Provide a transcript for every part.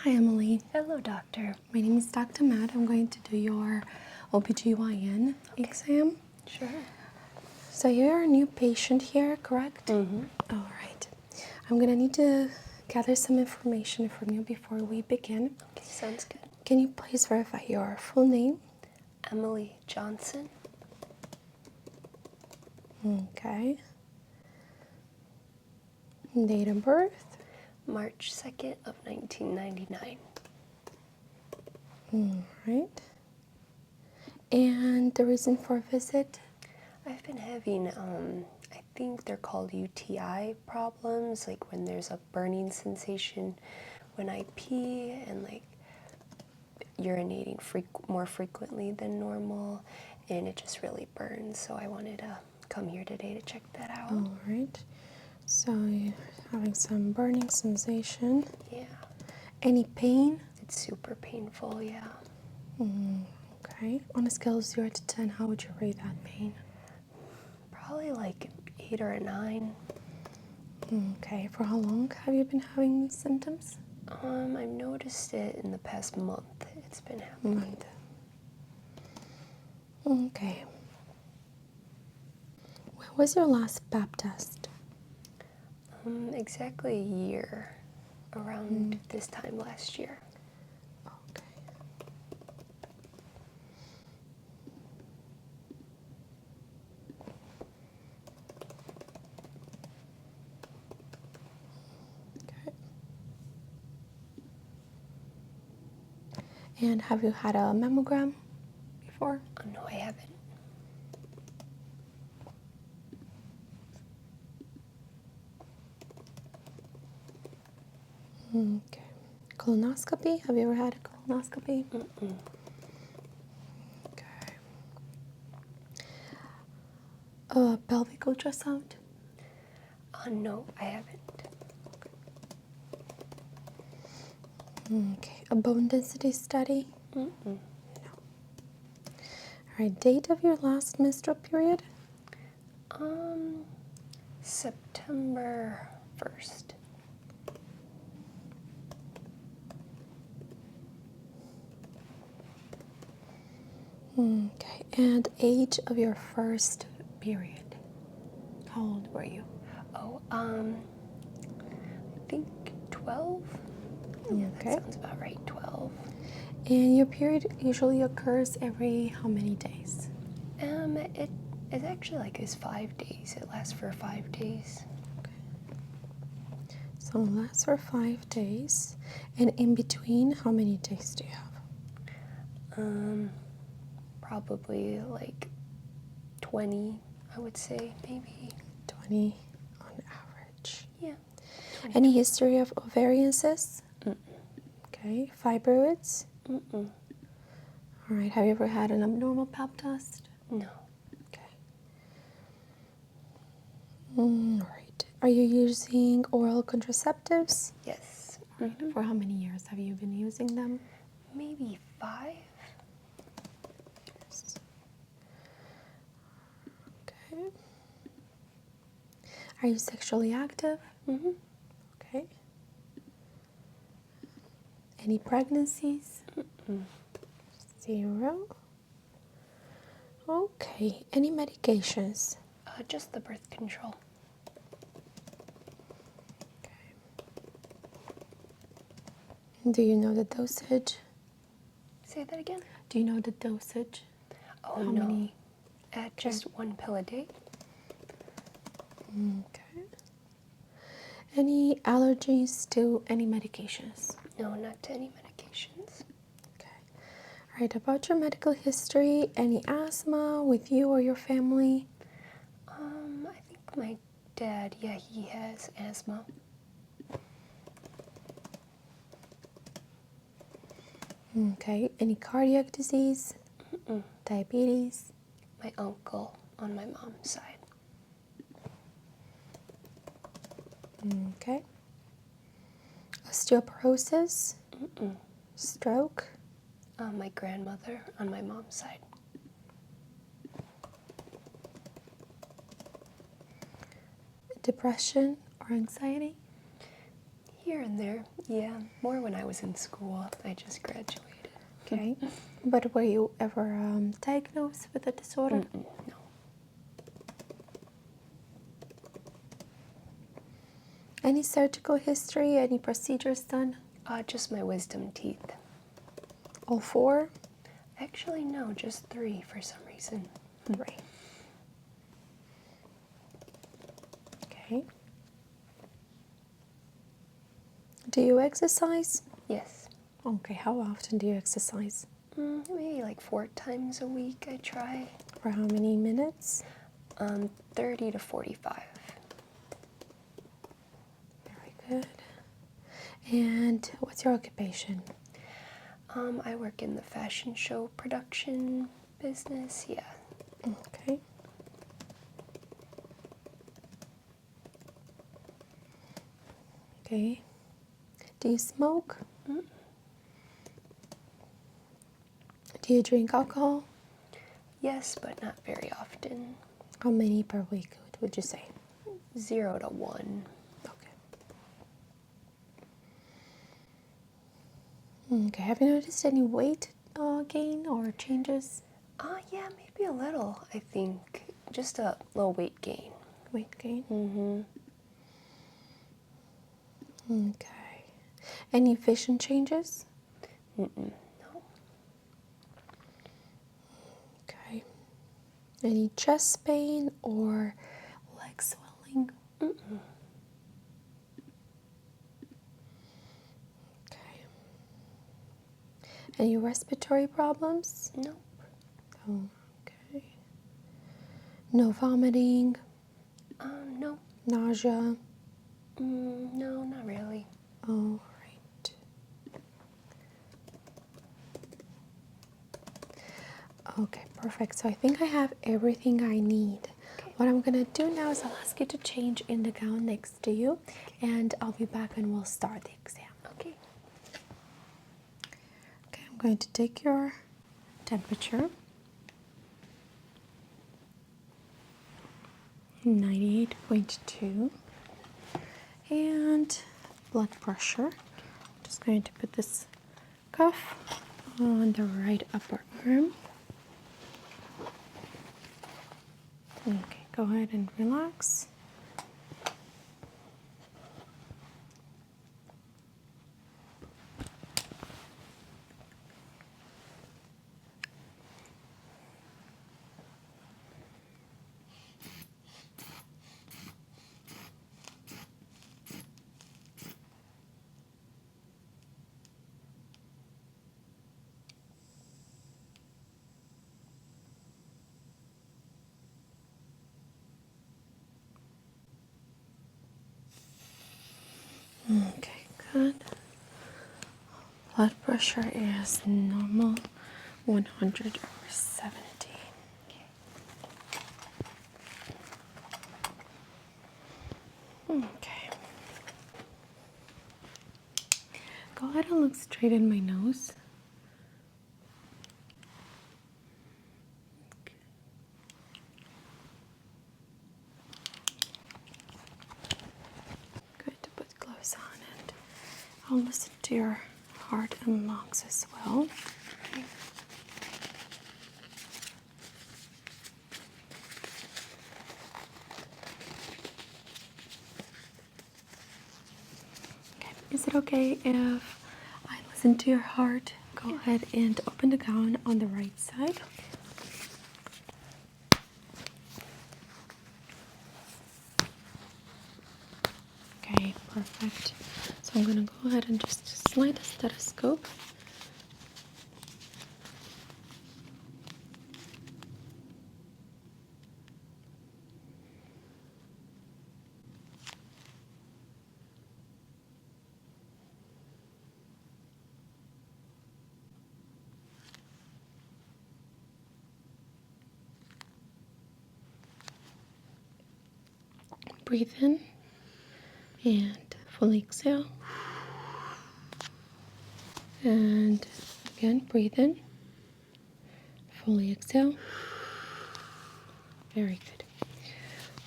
Hi, Emily. Hello, doctor. My name is Dr. Matt. I'm going to do your OBGYN exam. Sure. So you're a new patient here, correct? Mm-hmm. All right. I'm going to need to gather some information from you before we begin. Okay, sounds good. Can you please verify your full name? Emily Johnson. Okay. Date of birth? March 2nd of 1999. All right. And the reason for visit? I've been having, I think they're called UTI problems, like when there's a burning sensation when I pee and like urinating more frequently than normal, and it just really burns. So I wanted to come here today to check that out. All right. So you're having some burning sensation. Yeah. Any pain? It's super painful, yeah. Okay. On a scale of 0 to 10, how would you rate that pain? Probably like 8 or a 9. Okay. For how long have you been having these symptoms? I've noticed it in the past month. It's been happening. Month. Okay. When was your last pap test? Exactly a year, around this time last year. Okay. Okay. And have you had a mammogram before? No, I haven't. Okay. Colonoscopy? Have you ever had a colonoscopy? Mm-mm. Okay. Pelvic ultrasound? No, I haven't. Okay. A bone density study? Mm-mm. No. All right. Date of your last menstrual period? September 1st. Okay. And age of your first period? How old were you? Oh, I think 12? Yeah, that Okay. sounds about right, 12. And your period usually occurs every how many days? It actually like is 5 days. It lasts for 5 days. So it lasts for 5 days. And in between, how many days do you have? Probably like 20, I would say, maybe. 20 on average. Yeah. 20. Any history of ovarian cysts? Mm-mm. Okay. Fibroids? Mm-mm. All right. Have you ever had an abnormal pap test? No. Okay. All right. Are you using oral contraceptives? Yes. For how many years have you been using them? Maybe 5. Yes. Okay. Are you sexually active? Mm-hmm. Okay. Any pregnancies? Mm. 0. Okay. Any medications? Just the birth control. Do you know the dosage? Say that again? Do you know the dosage? Oh, How no. many? Just 1 pill a day. Okay. Any allergies to any medications? No, not to any medications. Okay. All right. About your medical history, any asthma with you or your family? I think my dad, yeah, he has asthma. Okay. Any cardiac disease? Mm-mm. Diabetes? My uncle on my mom's side. Okay. Osteoporosis? Mm-mm. Stroke? My grandmother on my mom's side. Depression or anxiety? Here and there, yeah. More when I was in school. I just graduated. Okay. But were you ever diagnosed with a disorder? No. Any surgical history? Any procedures done? Just my wisdom teeth. All four? Actually, no, just 3 for some reason. 3. Okay. Do you exercise? Yes. Okay, how often do you exercise? Maybe like 4 times a week I try. For how many minutes? 30 to 45. Very good. And what's your occupation? I work in the fashion show production business, yeah. Okay. Okay. Do you smoke? Do you drink alcohol? Yes, but not very often. How many per week would you say? 0 to 1. Okay. Okay. Have you noticed any weight gain or changes? Yeah, maybe a little, I think. Just a little weight gain. Weight gain? Mm-hmm. Okay. Any vision changes? No. Okay. Any chest pain or leg swelling? Okay. Any respiratory problems? No. Oh, okay. No vomiting? No. Nausea? No, not really. All right. Okay, perfect. So I think I have everything I need. Okay. What I'm going to do now is I'll ask you to change in the gown next to you, and I'll be back and we'll start the exam. Okay. Okay, I'm going to take your temperature. 98.2. And blood pressure. I'm just going to put this cuff on the right upper arm. Okay, go ahead and relax. Okay, good. Blood pressure is normal, 100/70. Okay. Go ahead and look straight in my nose. Okay. Going to put gloves on and I'll listen to your heart and lungs as well. Okay. Is it okay if I listen to your heart? Go ahead and open the gown on the right side. Okay, perfect. So I'm going to go ahead and just slide the stethoscope. Breathe in and fully exhale. And again, breathe in, fully exhale. Very good.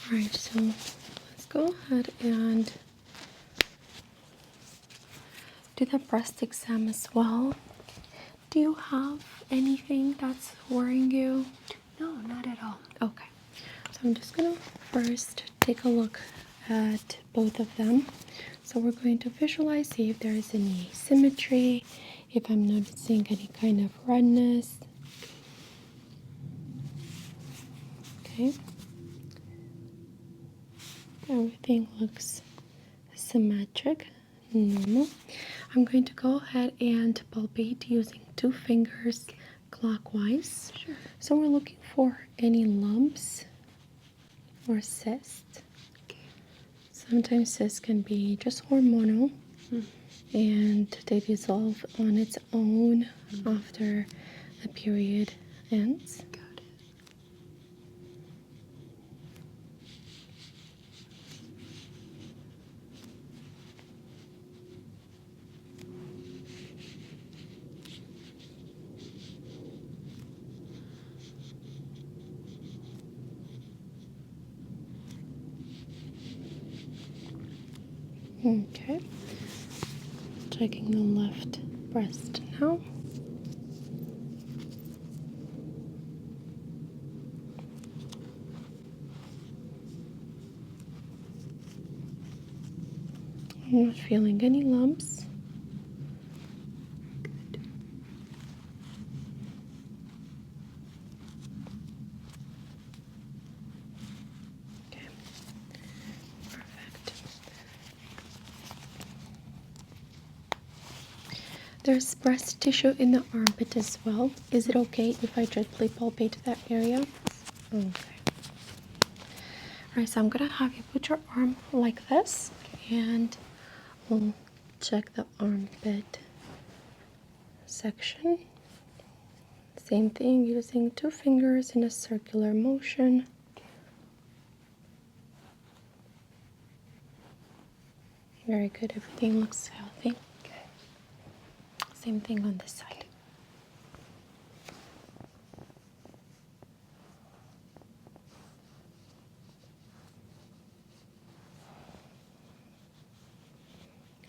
All right, so let's go ahead and do the breast exam as well. Do you have anything that's worrying you? No, not at all. Okay, so I'm just gonna first take a look at both of them. So we're going to visualize, see if there is any asymmetry, if I'm noticing any kind of redness. Okay. Everything looks symmetric, normal. I'm going to go ahead and palpate using 2 fingers clockwise. Sure. So we're looking for any lumps or cysts. Okay. Sometimes cysts can be just hormonal and they dissolve on its own after the period ends. Got it. Okay. Checking the left breast now. I'm not feeling any lumps. Good. Okay. Perfect. There's breast tissue in the armpit as well. Is it okay if I gently palpate that area? Okay. Alright, so I'm gonna have you put your arm like this and we'll check the armpit section. Same thing, using 2 fingers in a circular motion. Very good, everything looks healthy. Okay. Same thing on this side.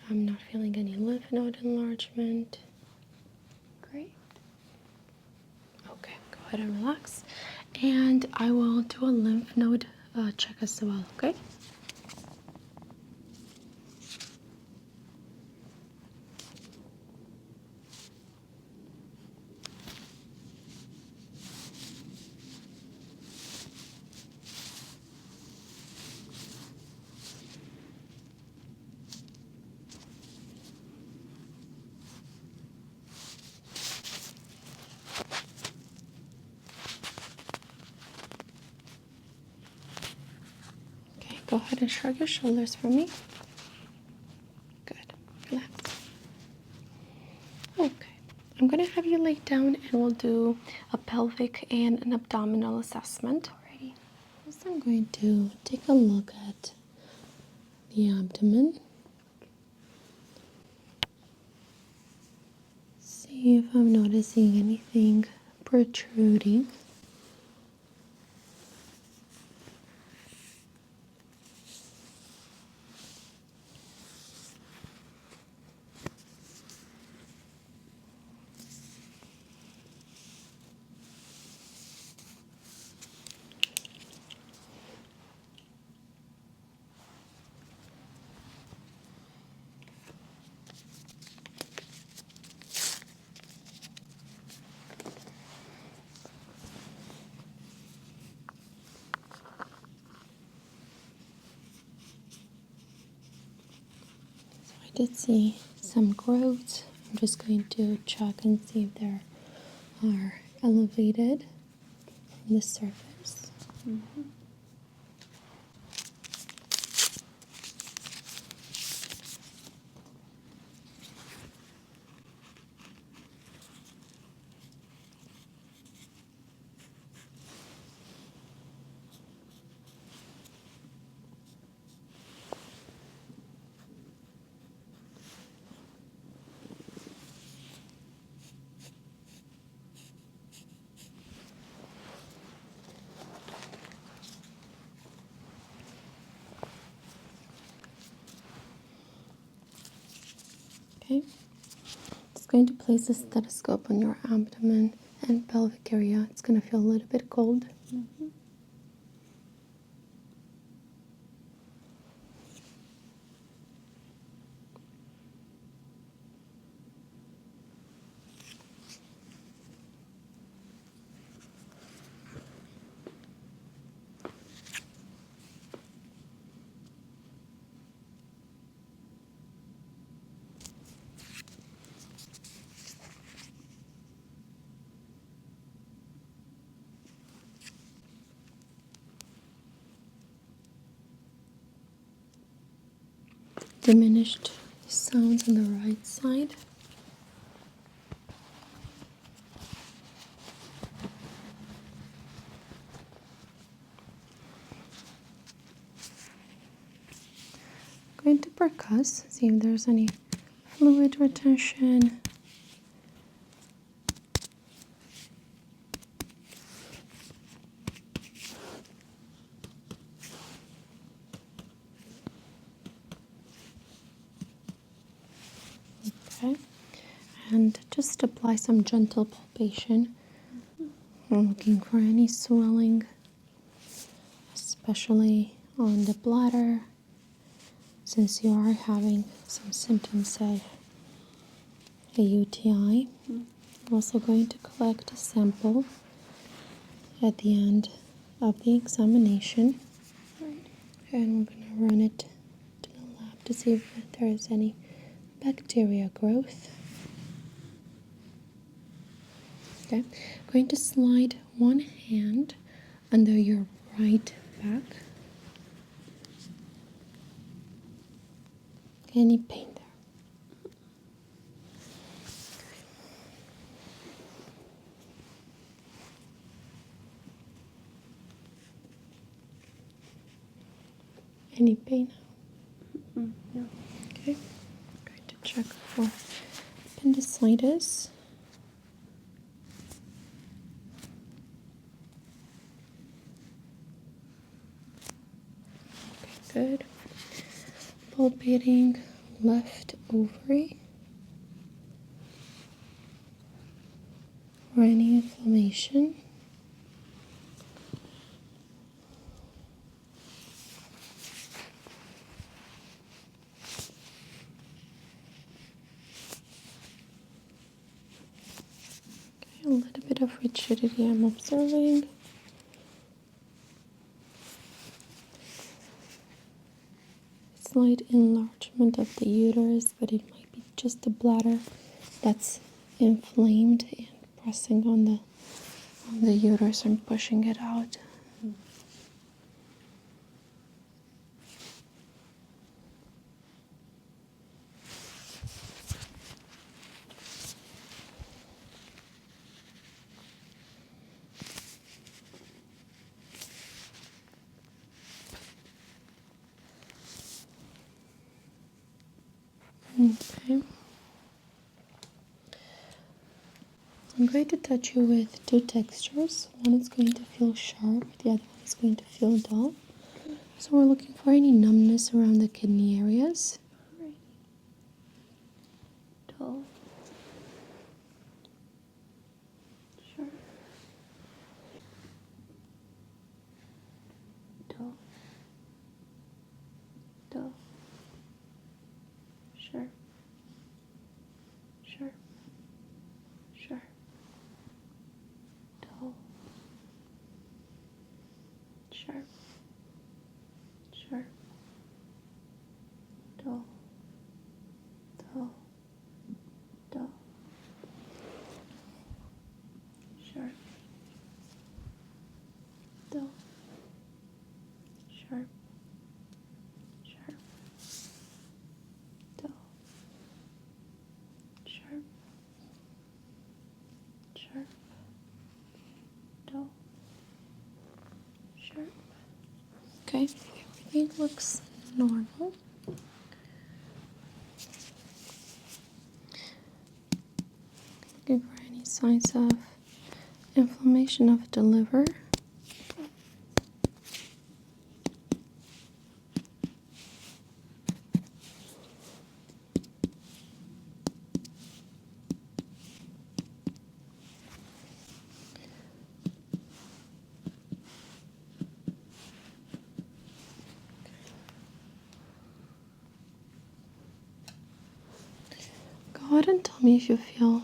I'm not feeling any lymph node enlargement. Great. Okay, go ahead and relax. And I will do a lymph node check as well, okay? Okay, go ahead and shrug your shoulders for me. Good. Relax. Okay. I'm going to have you lay down and we'll do a pelvic and an abdominal assessment. Alrighty. First, I'm going to take a look at the abdomen. See if I'm noticing anything protruding. I did see some growths. I'm just going to check and see if there are elevated from the surface. Okay. Just going to place a stethoscope on your abdomen and pelvic area. It's going to feel a little bit cold. Diminished sounds on the right side. Going to percuss, see if there's any fluid retention. Okay, and just apply some gentle palpation. I'm looking for any swelling, especially on the bladder, since you are having some symptoms of a UTI. I'm also going to collect a sample at the end of the examination, and we're going to run it to the lab to see if there is any bacteria growth. Okay, I'm going to slide one hand under your right back. Any pain there? Any pain? No. Okay, I'm going to check for appendicitis. Good. Palpating left ovary or any inflammation. Okay, a little bit of rigidity I'm observing. Slight enlargement of the uterus, but it might be just the bladder that's inflamed and pressing on the uterus and pushing it out. Okay. I'm going to touch you with two textures. One is going to feel sharp, the other one is going to feel dull. So we're looking for any numbness around the kidney areas. Right. Dull. Sure. Dull. Dull. Sure. Sure. Sure. Dull. Sharp. Sharp. Dull. Dull. Dull. Sharp. Dull. Sharp. Sharp. Dull. Sharp. Sharp. Dull. Sharp. Okay, everything looks normal. Looking for any signs of inflammation of the liver. go ahead and tell me if you feel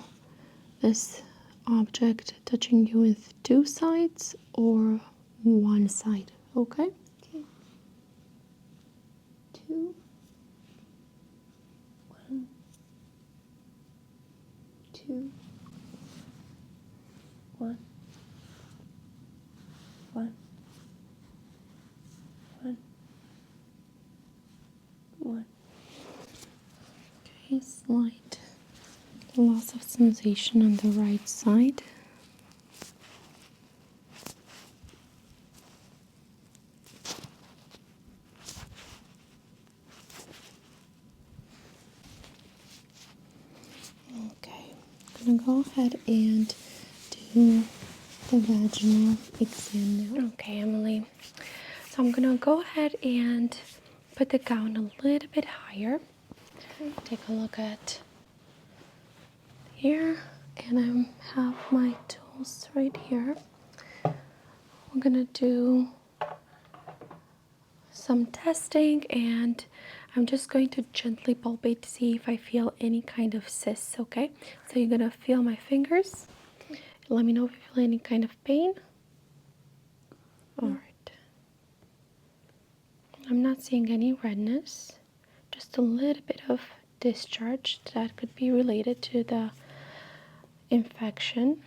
this object touching you with two sides or one side, okay? Okay. 2, 1, 2, 1, 1, 1, 1. Okay, slight loss of sensation on the right side. Okay, I'm gonna go ahead and do the vaginal exam now. Okay, Emily. So I'm gonna go ahead and put the gown a little bit higher. Okay. Take a look at here, and I have my tools right here. We're gonna do some testing, and I'm just going to gently palpate to see if I feel any kind of cysts, okay? So you're gonna feel my fingers. Okay. Let me know if you feel any kind of pain. All right. I'm not seeing any redness, just a little bit of discharge that could be related to the infection.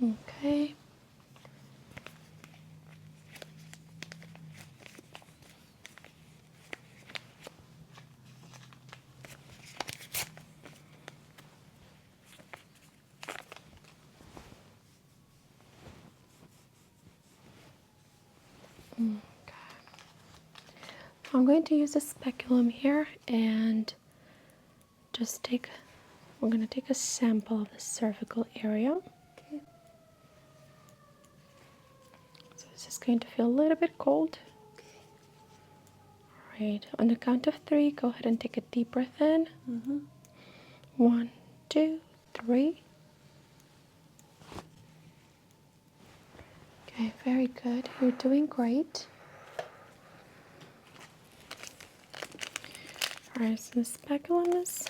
Okay. Okay. I'm going to use a speculum here and just we're going to take a sample of the cervical area. Okay. So this is going to feel a little bit cold. Okay. All right, on the count of 3, go ahead and take a deep breath in. 1, 2, 3. Okay, very good. You're doing great. Alright, so the speculum is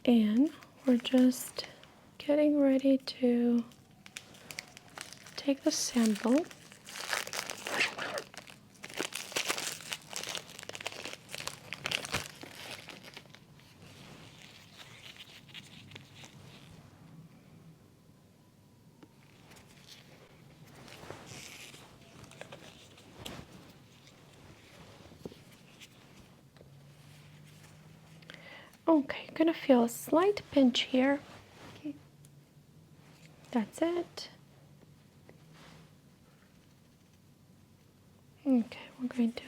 in. We're just getting ready to take the sample. Okay, you're gonna feel a slight pinch here. Okay. That's it. Okay, we're going to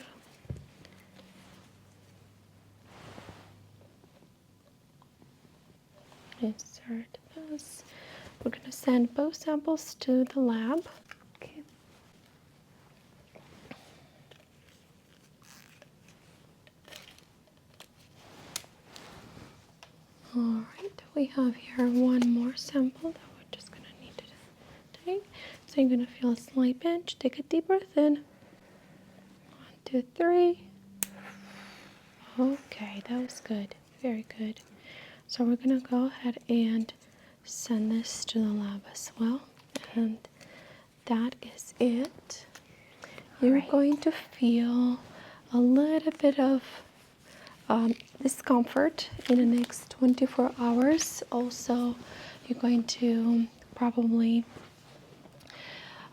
insert this. We're gonna send both samples to the lab. Okay. All right, we have here one more sample that we're just gonna need to take. So you're gonna feel a slight pinch. Take a deep breath in. 1, 2, 3. Okay, that was good. Very good. So we're gonna go ahead and send this to the lab as well. And that is it. You're going to feel a little bit of discomfort in the next 24 hours. Also, you're going to probably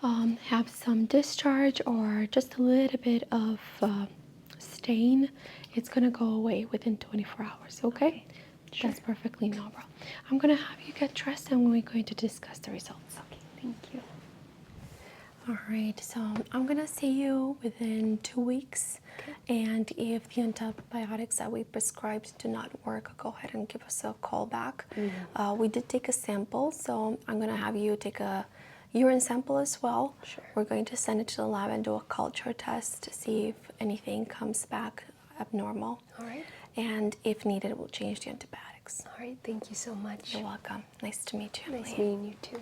have some discharge or just a little bit of stain. It's going to go away within 24 hours, okay? Sure. That's perfectly normal. I'm going to have you get dressed and we're going to discuss the results. Okay, thank you. All right, so I'm gonna see you within 2 weeks. Okay. And if the antibiotics that we prescribed do not work, go ahead and give us a call back. We did take a sample, so I'm gonna have you take a urine sample as well. Sure. We're going to send it to the lab and do a culture test to see if anything comes back abnormal. All right. And if needed, we'll change the antibiotics. All right, thank you so much. You're welcome. Nice to meet you, Emily. Nice meeting you too.